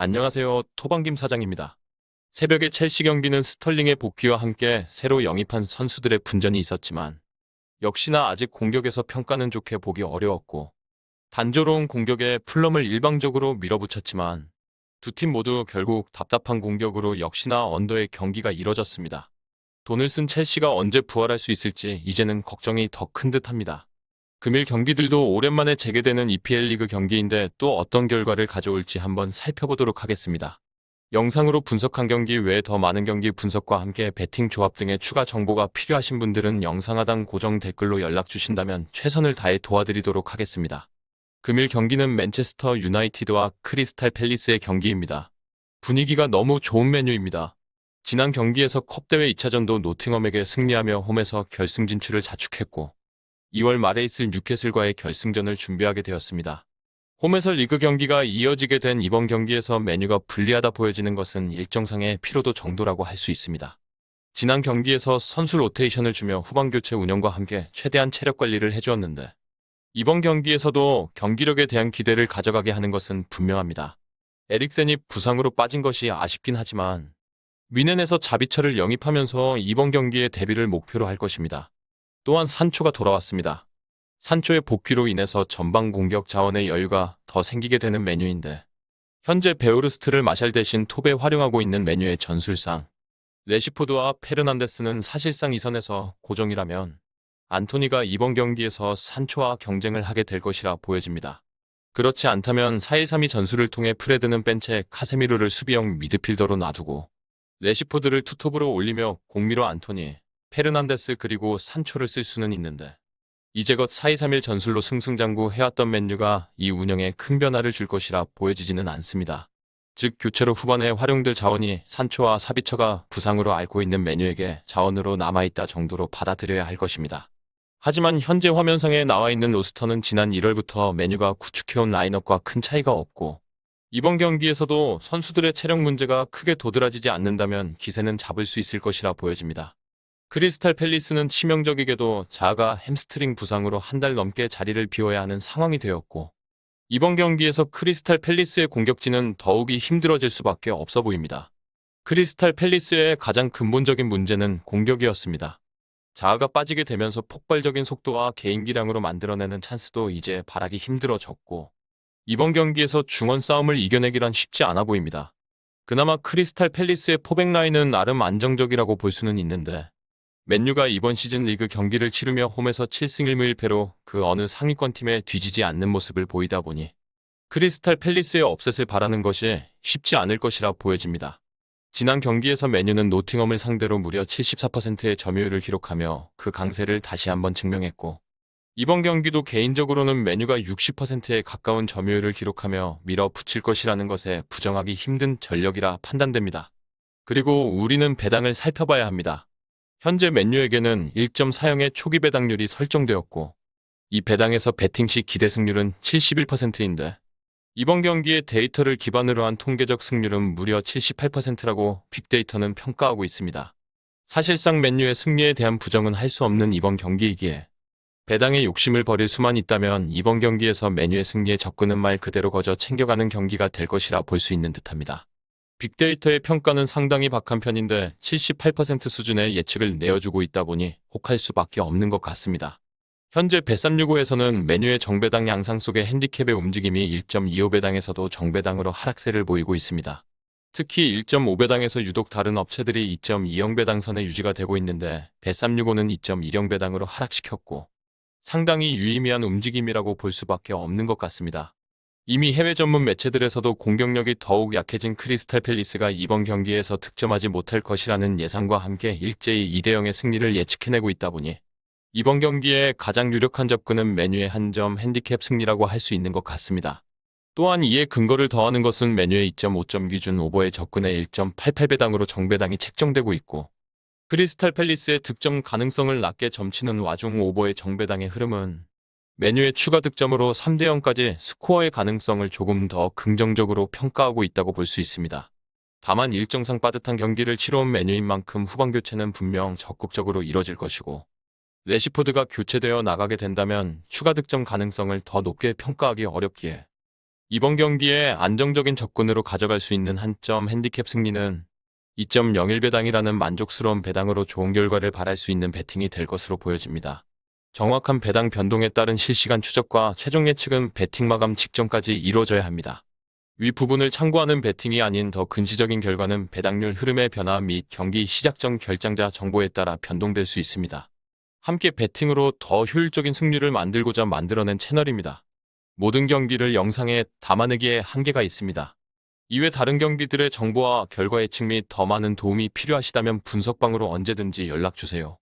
안녕하세요. 토방김 사장입니다. 새벽에 첼시 경기는 스털링의 복귀와 함께 새로 영입한 선수들의 분전이 있었지만 역시나 아직 공격에서 평가는 좋게 보기 어려웠고 단조로운 공격에 풀럼을 일방적으로 밀어붙였지만 두 팀 모두 결국 답답한 공격으로 역시나 언더의 경기가 이뤄졌습니다. 돈을 쓴 첼시가 언제 부활할 수 있을지 이제는 걱정이 더 큰 듯합니다. 금일 경기들도 오랜만에 재개되는 EPL 리그 경기인데 또 어떤 결과를 가져올지 한번 살펴보도록 하겠습니다. 영상으로 분석한 경기 외에 더 많은 경기 분석과 함께 배팅 조합 등의 추가 정보가 필요하신 분들은 영상 하단 고정 댓글로 연락 주신다면 최선을 다해 도와드리도록 하겠습니다. 금일 경기는 맨체스터 유나이티드와 크리스탈 팰리스의 경기입니다. 분위기가 너무 좋은 메뉴입니다. 지난 경기에서 컵대회 2차전도 노팅엄에게 승리하며 홈에서 결승 진출을 자축했고 2월 말에 있을 뉴캐슬과의 결승전을 준비하게 되었습니다. 홈에서 리그 경기가 이어지게 된 이번 경기에서 메뉴가 불리하다 보여지는 것은 일정상의 피로도 정도라고 할 수 있습니다. 지난 경기에서 선수 로테이션을 주며 후반 교체 운영과 함께 최대한 체력 관리를 해주었는데 이번 경기에서도 경기력에 대한 기대를 가져가게 하는 것은 분명합니다. 에릭센이 부상으로 빠진 것이 아쉽긴 하지만 미넨에서 자비처를 영입하면서 이번 경기에 데뷔를 목표로 할 것입니다. 또한 산초가 돌아왔습니다. 산초의 복귀로 인해서 전방 공격 자원의 여유가 더 생기게 되는 메뉴인데 현재 베오르스트를 마샬 대신 톱에 활용하고 있는 메뉴의 전술상 레시포드와 페르난데스는 사실상 이 선에서 고정이라면 안토니가 이번 경기에서 산초와 경쟁을 하게 될 것이라 보여집니다. 그렇지 않다면 4-1-3-2 전술을 통해 프레드는 뺀 채 카세미르를 수비형 미드필더로 놔두고 레시포드를 투톱으로 올리며 공미로 안토니, 페르난데스 그리고 산초를 쓸 수는 있는데 이제껏 4-2-3-1 전술로 승승장구 해왔던 맨유가 이 운영에 큰 변화를 줄 것이라 보여지지는 않습니다. 즉 교체로 후반에 활용될 자원이 산초와 사비처가 부상으로 앓고 있는 맨유에게 자원으로 남아있다 정도로 받아들여야 할 것입니다. 하지만 현재 화면상에 나와 있는 로스터는 지난 1월부터 맨유가 구축해온 라인업과 큰 차이가 없고 이번 경기에서도 선수들의 체력 문제가 크게 도드라지지 않는다면 기세는 잡을 수 있을 것이라 보여집니다. 크리스탈 팰리스는 치명적이게도 자아가 햄스트링 부상으로 한 달 넘게 자리를 비워야 하는 상황이 되었고 이번 경기에서 크리스탈 팰리스의 공격진은 더욱이 힘들어질 수밖에 없어 보입니다. 크리스탈 팰리스의 가장 근본적인 문제는 공격이었습니다. 자아가 빠지게 되면서 폭발적인 속도와 개인기량으로 만들어내는 찬스도 이제 바라기 힘들어졌고 이번 경기에서 중원 싸움을 이겨내기란 쉽지 않아 보입니다. 그나마 크리스탈 팰리스의 포백 라인은 나름 안정적이라고 볼 수는 있는데 맨유가 이번 시즌 리그 경기를 치르며 홈에서 7승 1무 1패로 그 어느 상위권 팀에 뒤지지 않는 모습을 보이다 보니 크리스탈 팰리스의 업셋을 바라는 것이 쉽지 않을 것이라 보여집니다. 지난 경기에서 맨유는 노팅엄을 상대로 무려 74%의 점유율을 기록하며 그 강세를 다시 한번 증명했고 이번 경기도 개인적으로는 맨유가 60%에 가까운 점유율을 기록하며 밀어붙일 것이라는 것에 부정하기 힘든 전력이라 판단됩니다. 그리고 우리는 배당을 살펴봐야 합니다. 현재 맨유에게는 1.4형의 초기 배당률이 설정되었고 이 배당에서 배팅 시 기대 승률은 71%인데 이번 경기의 데이터를 기반으로 한 통계적 승률은 무려 78%라고 빅데이터는 평가하고 있습니다. 사실상 맨유의 승리에 대한 부정은 할 수 없는 이번 경기이기에 배당에 욕심을 버릴 수만 있다면 이번 경기에서 맨유의 승리에 접근은 말 그대로 거저 챙겨가는 경기가 될 것이라 볼 수 있는 듯합니다. 빅데이터의 평가는 상당히 박한 편인데 78% 수준의 예측을 내어주고 있다 보니 혹할 수밖에 없는 것 같습니다. 현재 bet365에서는 맨유의 정배당 양상 속의 핸디캡의 움직임이 1.25배당에서도 정배당으로 하락세를 보이고 있습니다. 특히 1.5배당에서 유독 다른 업체들이 2.20배당 선에 유지가 되고 있는데 bet365는 2.10배당으로 하락시켰고 상당히 유의미한 움직임이라고 볼 수밖에 없는 것 같습니다. 이미 해외 전문 매체들에서도 공격력이 더욱 약해진 크리스탈 팰리스가 이번 경기에서 득점하지 못할 것이라는 예상과 함께 일제히 2대0의 승리를 예측해내고 있다 보니 이번 경기에 가장 유력한 접근은 맨유의 한 점 핸디캡 승리라고 할 수 있는 것 같습니다. 또한 이에 근거를 더하는 것은 맨유의 2.5점 기준 오버의 접근에 1.88배당으로 정배당이 책정되고 있고 크리스탈 팰리스의 득점 가능성을 낮게 점치는 와중 오버의 정배당의 흐름은 맨유의 추가 득점으로 3대0까지 스코어의 가능성을 조금 더 긍정적으로 평가하고 있다고 볼 수 있습니다. 다만 일정상 빠듯한 경기를 치러온 맨유인 만큼 후반 교체는 분명 적극적으로 이뤄질 것이고 레시포드가 교체되어 나가게 된다면 추가 득점 가능성을 더 높게 평가하기 어렵기에 이번 경기에 안정적인 접근으로 가져갈 수 있는 한 점 핸디캡 승리는 2.01배당이라는 만족스러운 배당으로 좋은 결과를 바랄 수 있는 배팅이 될 것으로 보여집니다. 정확한 배당 변동에 따른 실시간 추적과 최종 예측은 배팅 마감 직전까지 이루어져야 합니다. 위 부분을 참고하는 배팅이 아닌 더 근시적인 결과는 배당률 흐름의 변화 및 경기 시작 전 결장자 정보에 따라 변동될 수 있습니다. 함께 배팅으로 더 효율적인 승률을 만들고자 만들어낸 채널입니다. 모든 경기를 영상에 담아내기에 한계가 있습니다. 이외 다른 경기들의 정보와 결과 예측 및 더 많은 도움이 필요하시다면 분석방으로 언제든지 연락주세요.